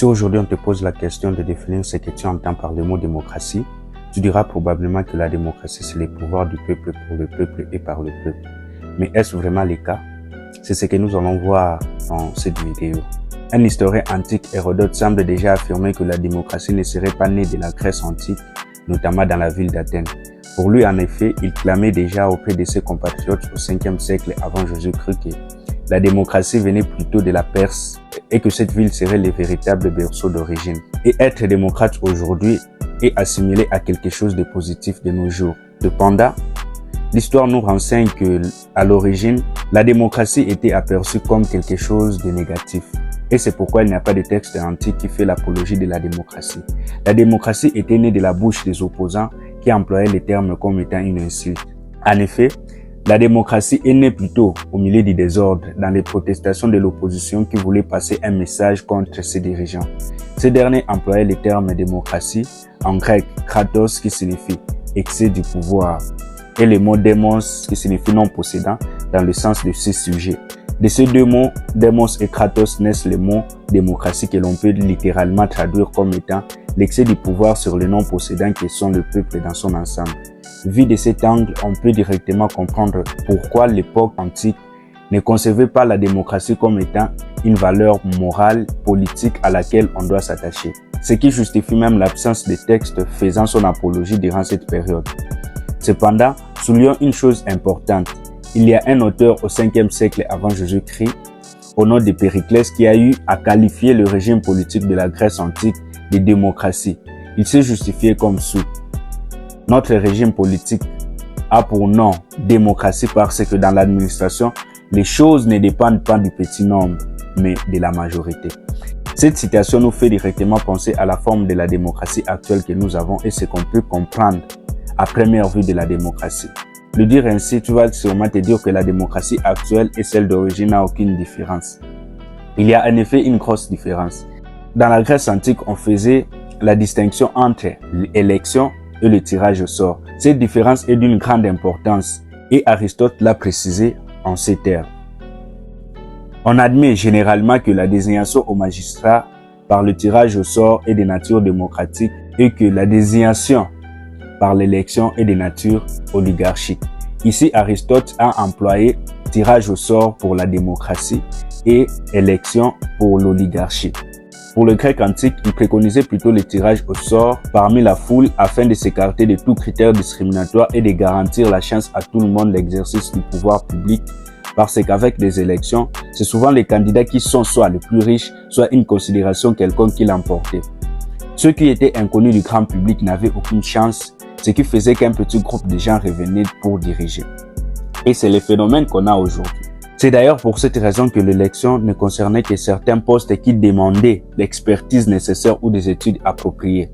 Si aujourd'hui on te pose la question de définir ce que tu entends par le mot démocratie, tu diras probablement que la démocratie c'est le pouvoir du peuple pour le peuple et par le peuple. Mais est-ce vraiment le cas? C'est ce que nous allons voir dans cette vidéo. Un historien antique, Hérodote, semble déjà affirmer que la démocratie ne serait pas née de la Grèce antique, notamment dans la ville d'Athènes. Pour lui, en effet, il clamait déjà auprès de ses compatriotes au 5e siècle avant Jésus-Christ que la démocratie venait plutôt de la Perse et que cette ville serait le véritable berceau d'origine. Et être démocrate aujourd'hui est assimilé à quelque chose de positif de nos jours. Cependant, l'histoire nous renseigne que, à l'origine, la démocratie était aperçue comme quelque chose de négatif. Et c'est pourquoi il n'y a pas de texte antique qui fait l'apologie de la démocratie. La démocratie était née de la bouche des opposants qui employaient les termes comme étant une insulte. En effet, la démocratie est née plutôt au milieu du désordre, dans les protestations de l'opposition qui voulait passer un message contre ses dirigeants. Ces derniers employaient le terme démocratie, en grec kratos qui signifie excès du pouvoir, et le mot démos qui signifie non possédant dans le sens de ces sujets. De ces deux mots, démos et kratos, naissent le mot démocratie que l'on peut littéralement traduire comme étant l'excès du pouvoir sur les non possédants qui sont le peuple dans son ensemble. Vu de cet angle, on peut directement comprendre pourquoi l'époque antique ne concevait pas la démocratie comme étant une valeur morale, politique à laquelle on doit s'attacher. Ce qui justifie même l'absence de textes faisant son apologie durant cette période. Cependant, soulignons une chose importante. Il y a un auteur au 5e siècle avant Jésus-Christ, au nom de Périclès, qui a eu à qualifier le régime politique de la Grèce antique de démocratie. Il s'est justifié comme suit. Notre régime politique a pour nom démocratie parce que dans l'administration, les choses ne dépendent pas du petit nombre, mais de la majorité. Cette citation nous fait directement penser à la forme de la démocratie actuelle que nous avons et ce qu'on peut comprendre à première vue de la démocratie. Le dire ainsi, tu vas sûrement te dire que la démocratie actuelle et celle d'origine n'a aucune différence. Il y a en effet une grosse différence. Dans la Grèce antique, on faisait la distinction entre l'élection et le tirage au sort. Cette différence est d'une grande importance et Aristote l'a précisé en ces termes. On admet généralement que la désignation au magistrat par le tirage au sort est de nature démocratique et que la désignation par l'élection est de nature oligarchique. Ici, Aristote a employé tirage au sort pour la démocratie et élection pour l'oligarchie. Pour le grec antique, il préconisait plutôt le tirage au sort parmi la foule afin de s'écarter de tout critère discriminatoire et de garantir la chance à tout le monde l'exercice du pouvoir public parce qu'avec les élections, c'est souvent les candidats qui sont soit les plus riches, soit une considération quelconque qui l'emportait. Ceux qui étaient inconnus du grand public n'avaient aucune chance, ce qui faisait qu'un petit groupe de gens revenait pour diriger. Et c'est le phénomène qu'on a aujourd'hui. C'est d'ailleurs pour cette raison que l'élection ne concernait que certains postes qui demandaient l'expertise nécessaire ou des études appropriées.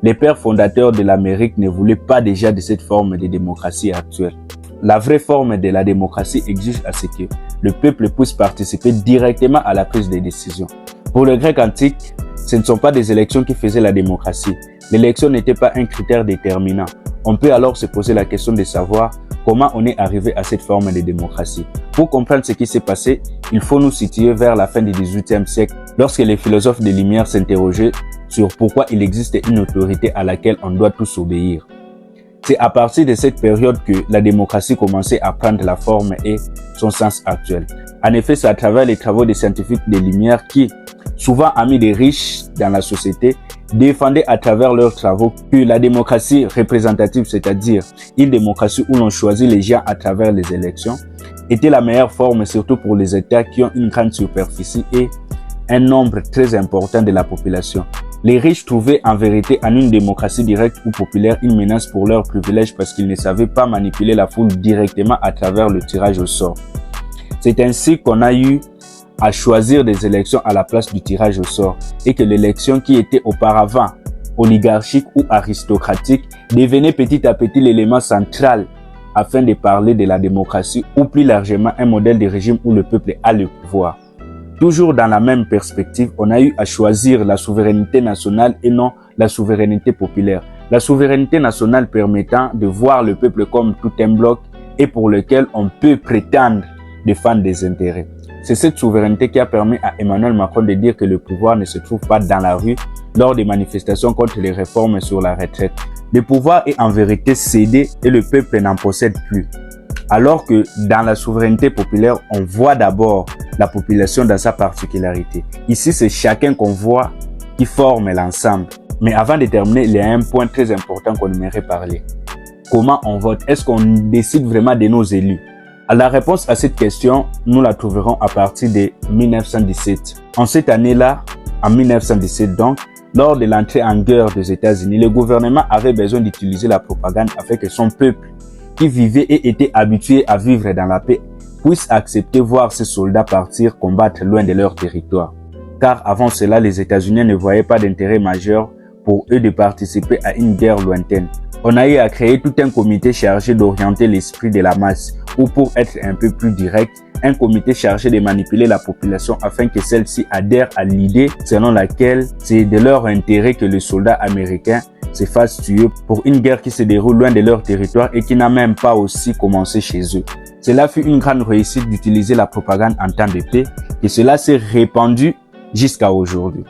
Les pères fondateurs de l'Amérique ne voulaient pas déjà de cette forme de démocratie actuelle. La vraie forme de la démocratie exige à ce que le peuple puisse participer directement à la prise de décision. Pour le grec antique, ce ne sont pas des élections qui faisaient la démocratie. L'élection n'était pas un critère déterminant. On peut alors se poser la question de savoir comment on est arrivé à cette forme de démocratie. Pour comprendre ce qui s'est passé, il faut nous situer vers la fin du XVIIIe siècle, lorsque les philosophes des Lumières s'interrogeaient sur pourquoi il existe une autorité à laquelle on doit tous obéir. C'est à partir de cette période que la démocratie commençait à prendre la forme et son sens actuel. En effet, c'est à travers les travaux des scientifiques des Lumières qui, souvent amis des riches dans la société, défendaient à travers leurs travaux que la démocratie représentative, c'est-à-dire une démocratie où l'on choisit les gens à travers les élections, était la meilleure forme, surtout pour les États qui ont une grande superficie et un nombre très important de la population. Les riches trouvaient en vérité en une démocratie directe ou populaire une menace pour leurs privilèges parce qu'ils ne savaient pas manipuler la foule directement à travers le tirage au sort. C'est ainsi qu'on a eu à choisir des élections à la place du tirage au sort et que l'élection qui était auparavant oligarchique ou aristocratique devenait petit à petit l'élément central afin de parler de la démocratie ou plus largement un modèle de régime où le peuple a le pouvoir. Toujours dans la même perspective, on a eu à choisir la souveraineté nationale et non la souveraineté populaire. La souveraineté nationale permettant de voir le peuple comme tout un bloc et pour lequel on peut prétendre défendre des intérêts. c'est cette souveraineté qui a permis à Emmanuel Macron de dire que le pouvoir ne se trouve pas dans la rue lors des manifestations contre les réformes sur la retraite. Le pouvoir est en vérité cédé et le peuple n'en possède plus. Alors que dans la souveraineté populaire, on voit d'abord la population dans sa particularité. Ici, c'est chacun qu'on voit qui forme l'ensemble. Mais avant de terminer, il y a un point très important qu'on aimerait parler. Comment on vote? Est-ce qu'on décide vraiment de nos élus? La réponse à cette question, nous la trouverons à partir de 1917. En cette année-là, en 1917 donc, lors de l'entrée en guerre des États-Unis, le gouvernement avait besoin d'utiliser la propagande afin que son peuple, qui vivait et était habitué à vivre dans la paix, puisse accepter voir ses soldats partir combattre loin de leur territoire. Car avant cela, les États-Unis ne voyaient pas d'intérêt majeur pour eux de participer à une guerre lointaine. On a eu à créer tout un comité chargé d'orienter l'esprit de la masse, ou pour être un peu plus direct, un comité chargé de manipuler la population afin que celle-ci adhère à l'idée selon laquelle c'est de leur intérêt que les soldats américains se fassent tuer pour une guerre qui se déroule loin de leur territoire et qui n'a même pas aussi commencé chez eux. Cela fut une grande réussite d'utiliser la propagande en temps de paix et cela s'est répandu jusqu'à aujourd'hui.